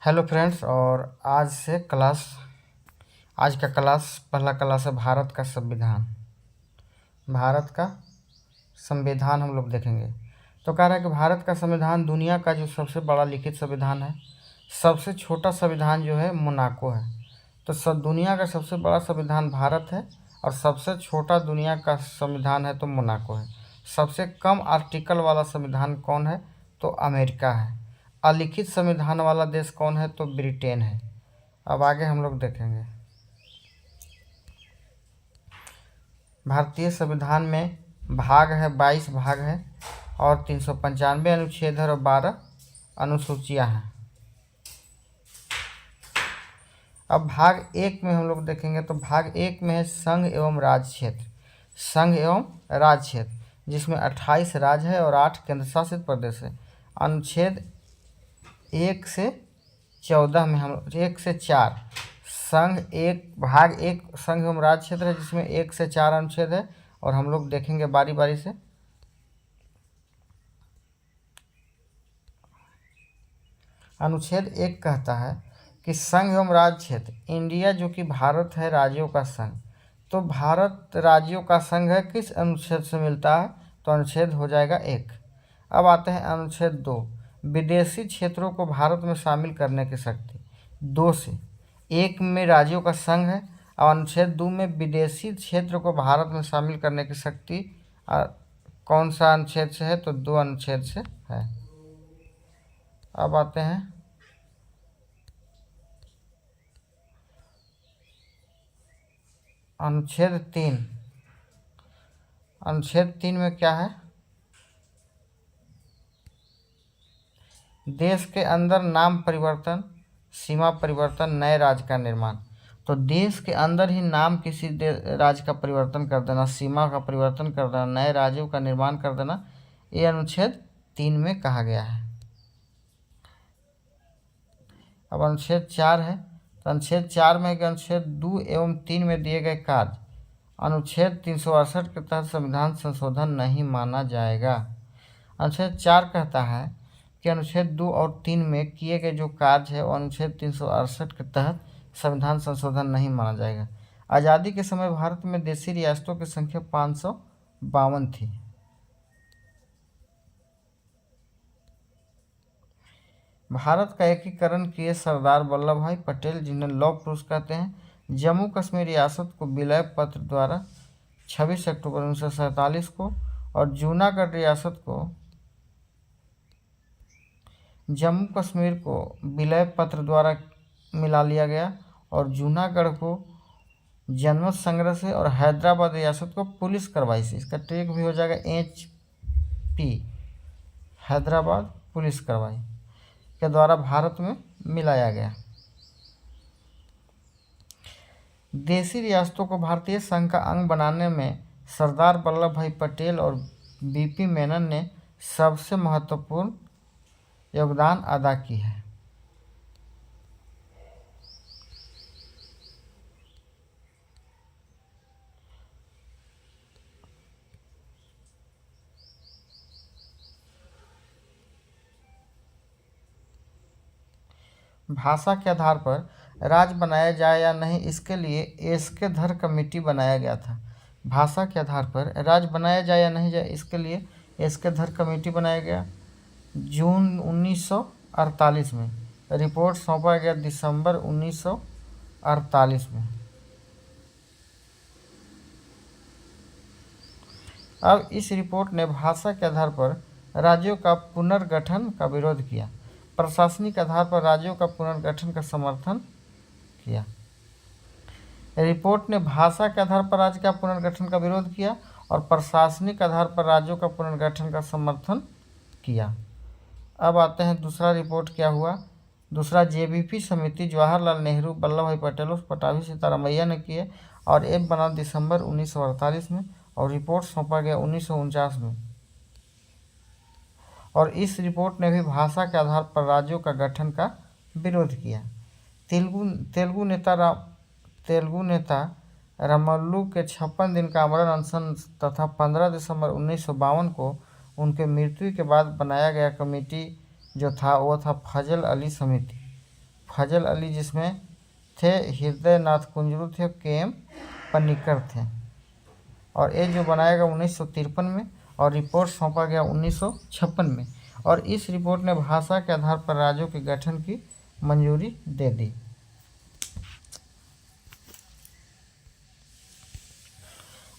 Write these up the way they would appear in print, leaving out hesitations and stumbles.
Hello friends. और आज का क्लास पहला क्लास है भारत का संविधान। भारत का संविधान हम लोग देखेंगे। तो कह रहा है कि भारत का संविधान दुनिया का जो सबसे बड़ा लिखित संविधान है। सबसे छोटा संविधान जो है मोनाको है। तो सब दुनिया का सबसे बड़ा संविधान भारत है और सबसे छोटा दुनिया का संविधान है तो मोनाको है। सबसे कम आर्टिकल वाला संविधान कौन है तो अमेरिका है। अलिखित संविधान वाला देश कौन है तो ब्रिटेन है। अब आगे हम लोग देखेंगे। भारतीय संविधान में भाग है 22 भाग है और 395 अनुच्छेद है और 12 अनुसूचियां हैं। अब भाग 1 में हम लोग देखेंगे तो भाग 1 में है संघ एवं राज्य क्षेत्र। संघ एवं राज्य क्षेत्र जिसमें 28 राज्य है और 8 केंद्र शासित प्रदेश है। अनुच्छेद 1 से 14 में हम 1 से 4 भाग 1 संघ एवं राज्य क्षेत्र है जिसमें 1 से 4 अनुच्छेद है और हम लोग देखेंगे बारी बारी से। अनुच्छेद 1 कहता है कि संघ एवं राज्य क्षेत्र इंडिया जो कि भारत है राज्यों का संघ। तो भारत राज्यों का संघ है, किस अनुच्छेद से मिलता है तो अनुच्छेद हो जाएगा 1। अब आते हैं अनुच्छेद 2 विदेशी क्षेत्रों को भारत में शामिल करने की शक्ति। 2 से 1 में राज्यों का संघ है और अनुच्छेद 2 में विदेशी क्षेत्र को भारत में शामिल करने की शक्ति कौन सा अनुच्छेद से है तो 2 अनुच्छेद से है। अब आते हैं अनुच्छेद 3। अनुच्छेद 3 में क्या है, देश के अंदर नाम परिवर्तन, सीमा परिवर्तन, नए राज्य का निर्माण। तो देश के अंदर ही नाम किसी राज्य का परिवर्तन कर देना, सीमा का परिवर्तन कर देना, नए राज्यों का निर्माण कर देना, ये अनुच्छेद 3 में कहा गया है। अब अनुच्छेद 4 है तो अनुच्छेद 4 में अनुच्छेद 2 एवं 3 में दिए गए कार्य अनुच्छेद 368 के तहत संविधान संशोधन नहीं माना जाएगा। अनुच्छेद 4 कहता है कि अनुच्छेद 2 और 3 में किए गए जो कार्य है वो अनुच्छेद 368 के तहत संविधान संशोधन नहीं माना जाएगा। आज़ादी के समय भारत में देशी रियासतों की संख्या 552 थी। भारत का एकीकरण किए सरदार वल्लभ भाई पटेल, जिन्हें लौह पुरुष कहते हैं। जम्मू कश्मीर रियासत को विलय पत्र द्वारा 26 अक्टूबर 1947 को और जूनागढ़ रियासत को जम्मू कश्मीर को विलय पत्र द्वारा मिला लिया गया और जूनागढ़ को जनमत संग्रह से और हैदराबाद रियासत को पुलिस कार्रवाई से, इसका ट्रिक भी हो जाएगा HP, हैदराबाद पुलिस कार्रवाई के द्वारा भारत में मिलाया गया। देशी रियासतों को भारतीय संघ का अंग बनाने में सरदार वल्लभ भाई पटेल और BP मेनन ने सबसे महत्वपूर्ण योगदान अदा की है। भाषा के आधार पर राज्य बनाया जाए या नहीं, इसके लिए एसके धर कमेटी बनाया गया था। भाषा के आधार पर राज्य बनाया जाए या नहीं जाए, इसके लिए एसके धर कमेटी बनाया गया। जून 1948 में रिपोर्ट सौंपा गया दिसंबर 1948 में। अब इस रिपोर्ट ने भाषा के आधार पर राज्यों का पुनर्गठन का विरोध किया, प्रशासनिक आधार पर राज्यों का पुनर्गठन का समर्थन किया। रिपोर्ट ने भाषा के आधार पर राज्य का पुनर्गठन का विरोध किया और प्रशासनिक आधार पर राज्यों का पुनर्गठन का समर्थन किया। अब आते हैं दूसरा रिपोर्ट क्या हुआ। दूसरा JBP समिति जवाहरलाल नेहरू, वल्लभ भाई पटेल और पटाभी सीतारामैया ने किए और ये बना दिसंबर 1948 में और रिपोर्ट सौंपा गया 1949 में। और इस रिपोर्ट ने भी भाषा के आधार पर राज्यों का गठन का विरोध किया। तेलुगु नेता रामल्लू के 56 दिन का आमरण अनशन तथा 15 दिसंबर 1952 को उनके मृत्यु के बाद बनाया गया कमेटी जो था वो था फजल अली समिति। फजल अली जिसमें थे, हृदय नाथ कुंजरू थे, के.एम. पनिक्कर थे। और ये जो बनाया गया 1953 में और रिपोर्ट सौंपा गया 1956 में। और इस रिपोर्ट ने भाषा के आधार पर राज्यों के गठन की मंजूरी दे दी।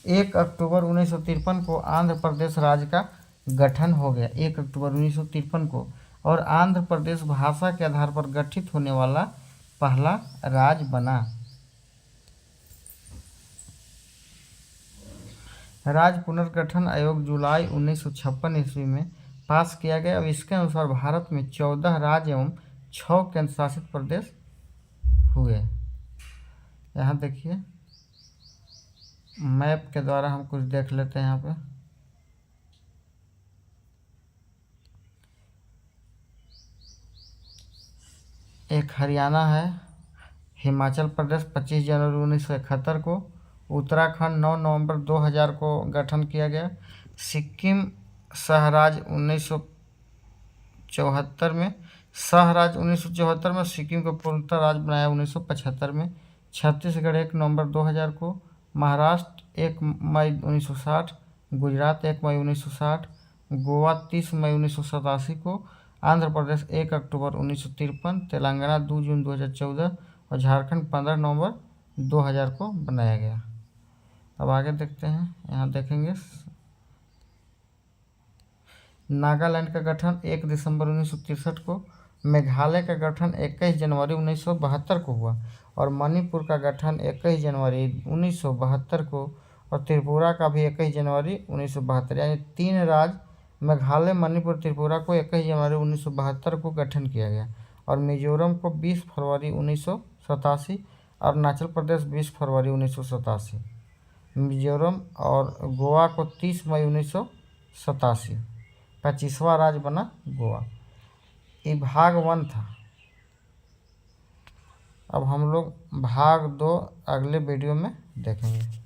1 अक्टूबर 1953 को आंध्र प्रदेश राज्य का गठन हो गया। 1 अक्टूबर 1953 को। और आंध्र प्रदेश भाषा के आधार पर गठित होने वाला पहला राज्य बना। राज्य पुनर्गठन आयोग जुलाई 1956 ईस्वी में पास किया गया। अब इसके अनुसार भारत में 14 राज्य एवं 6 केंद्र शासित प्रदेश हुए। यहाँ देखिए मैप के द्वारा हम कुछ देख लेते हैं। यहाँ पे एक हरियाणा है, हिमाचल प्रदेश 25 जनवरी 1971 को, उत्तराखंड 9 नवंबर 2000 को गठन किया गया, सिक्किम सहराज्य 1974 में, सहराज्य 1974 में, सिक्किम को पूर्णतः राज्य बनाया 1975 में, छत्तीसगढ़ 1 नवंबर 2000 को, महाराष्ट्र 1 मई 1960, गुजरात 1 मई 1960, गोवा 30 मई 1987 को, आंध्र प्रदेश 1 अक्टूबर 1953, तेलंगाना 2 जून 2014 और झारखंड 15 नवंबर 2000 को बनाया गया। अब आगे देखते हैं। यहाँ देखेंगे नागालैंड का गठन 1 दिसंबर 1963 को, मेघालय का गठन 21 जनवरी 1972 को हुआ और मणिपुर का गठन 21 जनवरी 1972 को और त्रिपुरा का भी 21 जनवरी 1972, यानी 3 राज्य मेघालय, मणिपुर, त्रिपुरा को 21 जनवरी 1972 को गठन किया गया। और मिजोरम को 20 फरवरी 1987, और अरुणाचल प्रदेश 20 फरवरी 1987, मिजोरम और गोवा को 30 मई 1987। 25वां राज्य बना गोवा। ये भाग 1 था। अब हम लोग भाग 2 अगले वीडियो में देखेंगे।